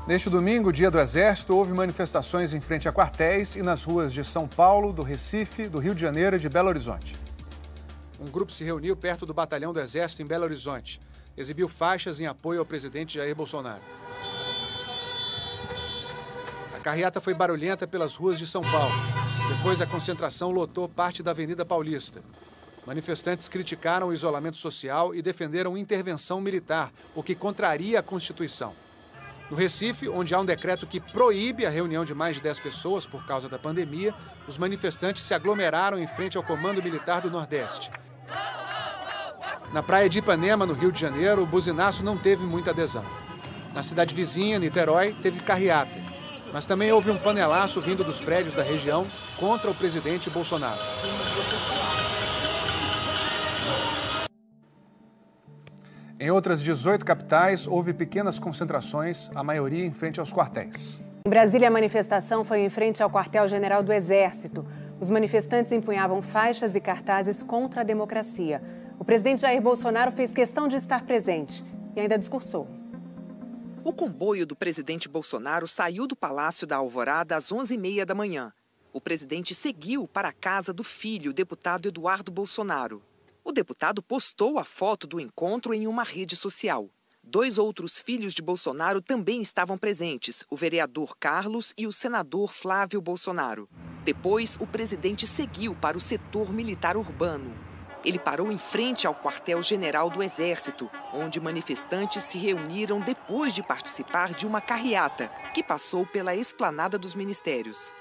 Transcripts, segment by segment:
Neste domingo, Dia do Exército, houve manifestações em frente a quartéis e nas ruas de São Paulo, do Recife, do Rio de Janeiro e de Belo Horizonte. Um grupo se reuniu perto do Batalhão do Exército em Belo Horizonte. Exibiu faixas em apoio ao presidente Jair Bolsonaro. A carreata foi barulhenta pelas ruas de São Paulo. Depois, a concentração lotou parte da Avenida Paulista. Manifestantes criticaram o isolamento social e defenderam intervenção militar, o que contraria a Constituição. No Recife, onde há um decreto que proíbe a reunião de mais de 10 pessoas por causa da pandemia, os manifestantes se aglomeraram em frente ao Comando Militar do Nordeste. Na praia de Ipanema, no Rio de Janeiro, o buzinaço não teve muita adesão. Na cidade vizinha, Niterói, teve carreata. Mas também houve um panelaço vindo dos prédios da região contra o presidente Bolsonaro. Em outras 18 capitais, houve pequenas concentrações, a maioria em frente aos quartéis. Em Brasília, a manifestação foi em frente ao quartel-general do Exército. Os manifestantes empunhavam faixas e cartazes contra a democracia. O presidente Jair Bolsonaro fez questão de estar presente e ainda discursou. O comboio do presidente Bolsonaro saiu do Palácio da Alvorada às 11h30 da manhã. O presidente seguiu para a casa do filho, o deputado Eduardo Bolsonaro. O deputado postou a foto do encontro em uma rede social. 2 outros filhos de Bolsonaro também estavam presentes, o vereador Carlos e o senador Flávio Bolsonaro. Depois, o presidente seguiu para o setor militar urbano. Ele parou em frente ao quartel-general do Exército, onde manifestantes se reuniram depois de participar de uma carreata que passou pela esplanada dos ministérios.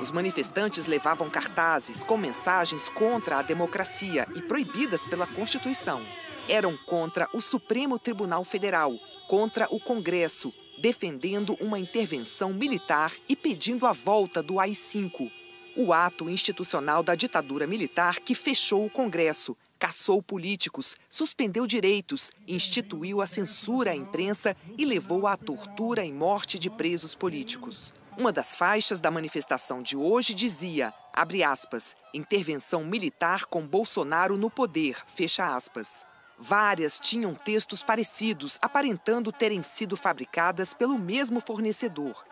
Os manifestantes levavam cartazes com mensagens contra a democracia e proibidas pela Constituição. Eram contra o Supremo Tribunal Federal, contra o Congresso, defendendo uma intervenção militar e pedindo a volta do AI-5, o ato institucional da ditadura militar que fechou o Congresso, caçou políticos, suspendeu direitos, instituiu a censura à imprensa e levou à tortura e morte de presos políticos. Uma das faixas da manifestação de hoje dizia, abre aspas, intervenção militar com Bolsonaro no poder, fecha aspas. Várias tinham textos parecidos, aparentando terem sido fabricadas pelo mesmo fornecedor.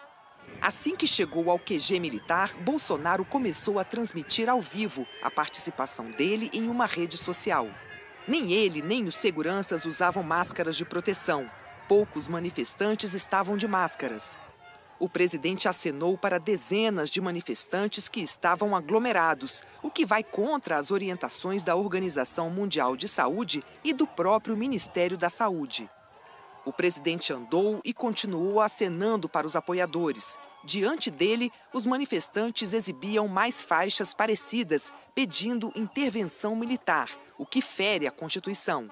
Assim que chegou ao QG militar, Bolsonaro começou a transmitir ao vivo a participação dele em uma rede social. Nem ele, nem os seguranças usavam máscaras de proteção. Poucos manifestantes estavam de máscaras. O presidente acenou para dezenas de manifestantes que estavam aglomerados, o que vai contra as orientações da Organização Mundial de Saúde e do próprio Ministério da Saúde. O presidente andou e continuou acenando para os apoiadores. Diante dele, os manifestantes exibiam mais faixas parecidas, pedindo intervenção militar, o que fere a Constituição.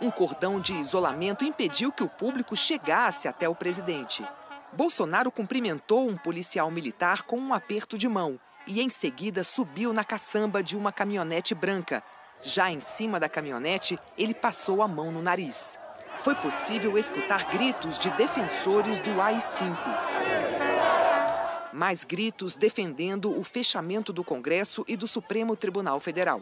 Um cordão de isolamento impediu que o público chegasse até o presidente. Bolsonaro cumprimentou um policial militar com um aperto de mão e, em seguida, subiu na caçamba de uma caminhonete branca. Já em cima da caminhonete, ele passou a mão no nariz. Foi possível escutar gritos de defensores do AI-5. Mais gritos defendendo o fechamento do Congresso e do Supremo Tribunal Federal.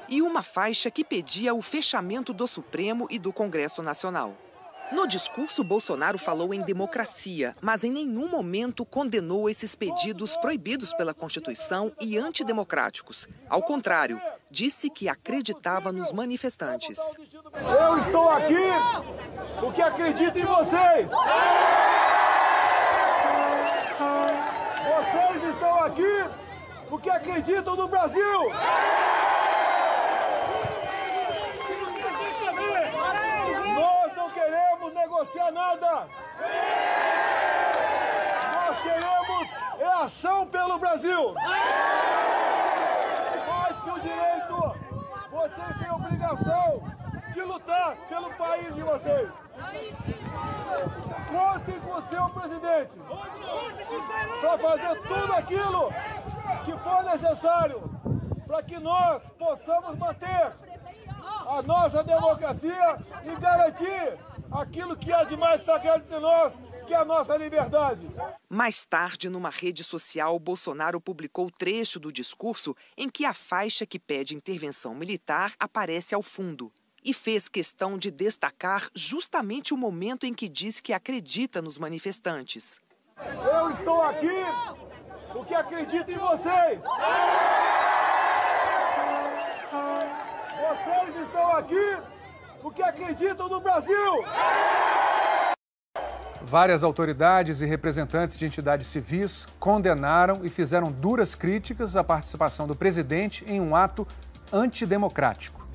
E uma faixa que pedia o fechamento do Supremo e do Congresso Nacional. No discurso, Bolsonaro falou em democracia, mas em nenhum momento condenou esses pedidos proibidos pela Constituição e antidemocráticos. Ao contrário, disse que acreditava nos manifestantes. Eu estou aqui porque acredito em vocês. Vocês estão aqui porque acreditam no Brasil. Negociar nada! Nós queremos ação pelo Brasil! Mais que o direito, vocês têm a obrigação de lutar pelo país de vocês! Contem com o seu presidente para fazer tudo aquilo que for necessário para que nós possamos manter a nossa democracia e garantir aquilo que há de mais sagrado entre nós, que é a nossa liberdade. Mais tarde, numa rede social, Bolsonaro publicou trecho do discurso em que a faixa que pede intervenção militar aparece ao fundo. e fez questão de destacar justamente o momento em que diz que acredita nos manifestantes. Eu estou aqui porque acredito em vocês. Vocês estão aqui porque acreditam no Brasil. Várias autoridades e representantes de entidades civis condenaram e fizeram duras críticas à participação do presidente em um ato antidemocrático.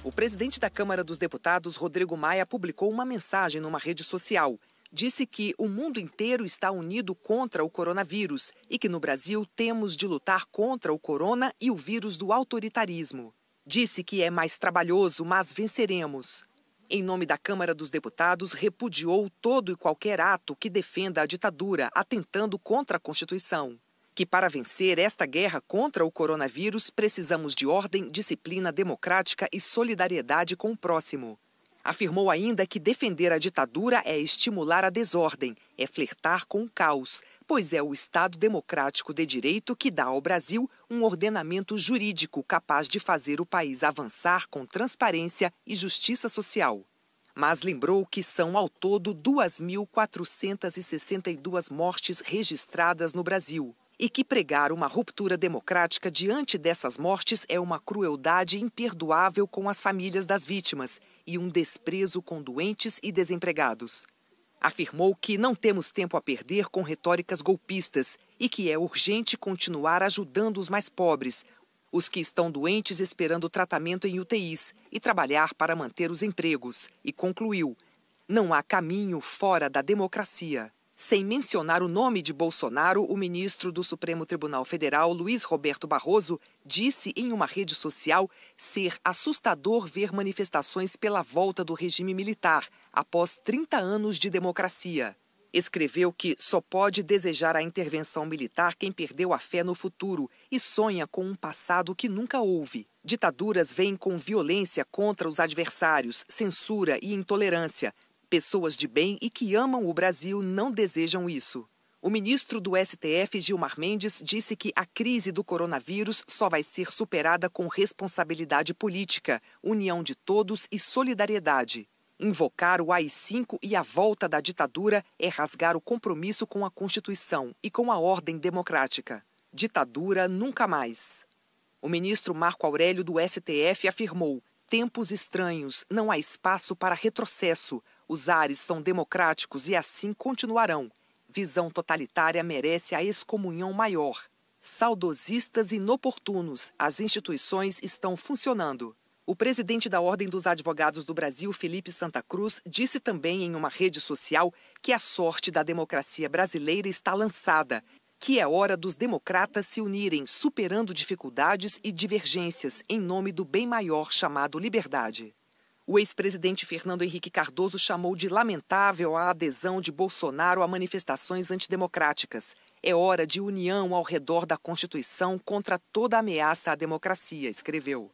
O presidente da Câmara dos Deputados, Rodrigo Maia, publicou uma mensagem numa rede social. Disse que o mundo inteiro está unido contra o coronavírus e que no Brasil temos de lutar contra o corona e o vírus do autoritarismo. Disse que é mais trabalhoso, mas venceremos. Em nome da Câmara dos Deputados, repudiou todo e qualquer ato que defenda a ditadura, atentando contra a Constituição. Que para vencer esta guerra contra o coronavírus, precisamos de ordem, disciplina democrática e solidariedade com o próximo. Afirmou ainda que defender a ditadura é estimular a desordem, é flertar com o caos, pois é o Estado democrático de direito que dá ao Brasil um ordenamento jurídico capaz de fazer o país avançar com transparência e justiça social. Mas lembrou que são ao todo 2.462 mortes registradas no Brasil e que pregar uma ruptura democrática diante dessas mortes é uma crueldade imperdoável com as famílias das vítimas e um desprezo com doentes e desempregados. Afirmou que não temos tempo a perder com retóricas golpistas e que é urgente continuar ajudando os mais pobres, os que estão doentes esperando tratamento em UTIs e trabalhar para manter os empregos. E concluiu: não há caminho fora da democracia. Sem mencionar o nome de Bolsonaro, o ministro do Supremo Tribunal Federal, Luiz Roberto Barroso, disse em uma rede social ser assustador ver manifestações pela volta do regime militar após 30 anos de democracia. Escreveu que só pode desejar a intervenção militar quem perdeu a fé no futuro e sonha com um passado que nunca houve. Ditaduras vêm com violência contra os adversários, censura e intolerância. Pessoas de bem e que amam o Brasil não desejam isso. O ministro do STF, Gilmar Mendes, disse que a crise do coronavírus só vai ser superada com responsabilidade política, união de todos e solidariedade. Invocar o AI-5 e a volta da ditadura é rasgar o compromisso com a Constituição e com a ordem democrática. Ditadura nunca mais. O ministro Marco Aurélio do STF afirmou: tempos estranhos, não há espaço para retrocesso. Os ares são democráticos e assim continuarão. Visão totalitária merece a excomunhão maior. Saudosistas inoportunos, as instituições estão funcionando. O presidente da Ordem dos Advogados do Brasil, Felipe Santa Cruz, disse também em uma rede social que a sorte da democracia brasileira está lançada, que é hora dos democratas se unirem, superando dificuldades e divergências em nome do bem maior chamado liberdade. O ex-presidente Fernando Henrique Cardoso chamou de lamentável a adesão de Bolsonaro a manifestações antidemocráticas. É hora de união ao redor da Constituição contra toda ameaça à democracia, escreveu.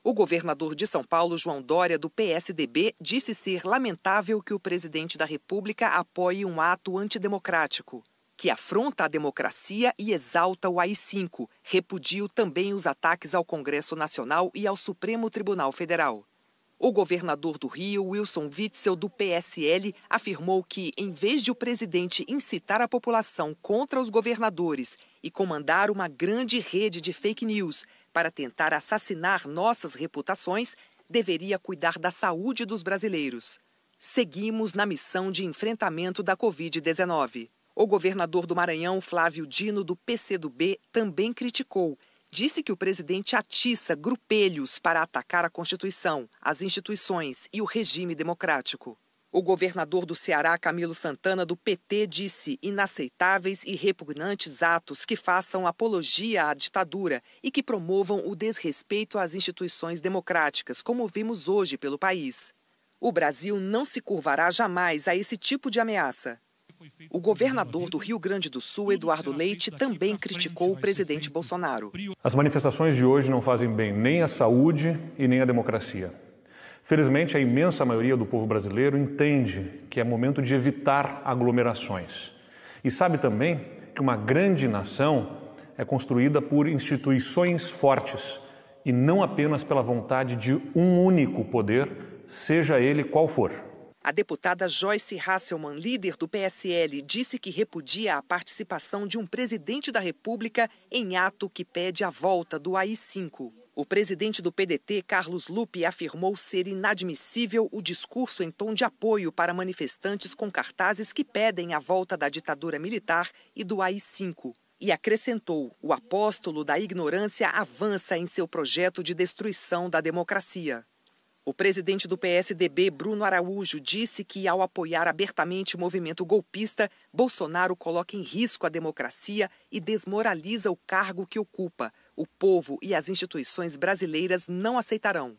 O governador de São Paulo, João Dória, do PSDB, disse ser lamentável que o presidente da República apoie um ato antidemocrático, que afronta a democracia e exalta o AI-5. Repudiu também os ataques ao Congresso Nacional e ao Supremo Tribunal Federal. O governador do Rio, Wilson Witzel, do PSL, afirmou que, em vez de o presidente incitar a população contra os governadores e comandar uma grande rede de fake news para tentar assassinar nossas reputações, deveria cuidar da saúde dos brasileiros. Seguimos na missão de enfrentamento da Covid-19. O governador do Maranhão, Flávio Dino, do PCdoB, também criticou. Disse que o presidente atiça grupelhos para atacar a Constituição, as instituições e o regime democrático. O governador do Ceará, Camilo Santana, do PT, disse inaceitáveis e repugnantes atos que façam apologia à ditadura e que promovam o desrespeito às instituições democráticas, como vimos hoje pelo país. O Brasil não se curvará jamais a esse tipo de ameaça. O governador do Rio Grande do Sul, Eduardo Leite, também criticou o presidente Bolsonaro. As manifestações de hoje não fazem bem nem à saúde e nem à democracia. Felizmente, a imensa maioria do povo brasileiro entende que é momento de evitar aglomerações. E sabe também que uma grande nação é construída por instituições fortes e não apenas pela vontade de um único poder, seja ele qual for. A deputada Joyce Hasselmann, líder do PSL, disse que repudia a participação de um presidente da República em ato que pede a volta do AI-5. O presidente do PDT, Carlos Lupe, afirmou ser inadmissível o discurso em tom de apoio para manifestantes com cartazes que pedem a volta da ditadura militar e do AI-5. E acrescentou: o apóstolo da ignorância avança em seu projeto de destruição da democracia. O presidente do PSDB, Bruno Araújo, disse que, ao apoiar abertamente o movimento golpista, Bolsonaro coloca em risco a democracia e desmoraliza o cargo que ocupa. O povo e as instituições brasileiras não aceitarão.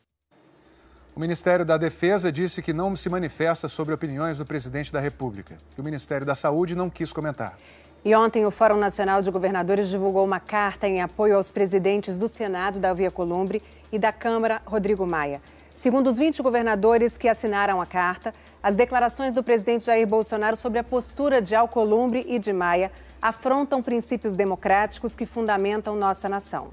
O Ministério da Defesa disse que não se manifesta sobre opiniões do presidente da República. E o Ministério da Saúde não quis comentar. E ontem o Fórum Nacional de Governadores divulgou uma carta em apoio aos presidentes do Senado, Davi Alcolumbre, e da Câmara, Rodrigo Maia. Segundo os 20 governadores que assinaram a carta, as declarações do presidente Jair Bolsonaro sobre a postura de Alcolumbre e de Maia afrontam princípios democráticos que fundamentam nossa nação.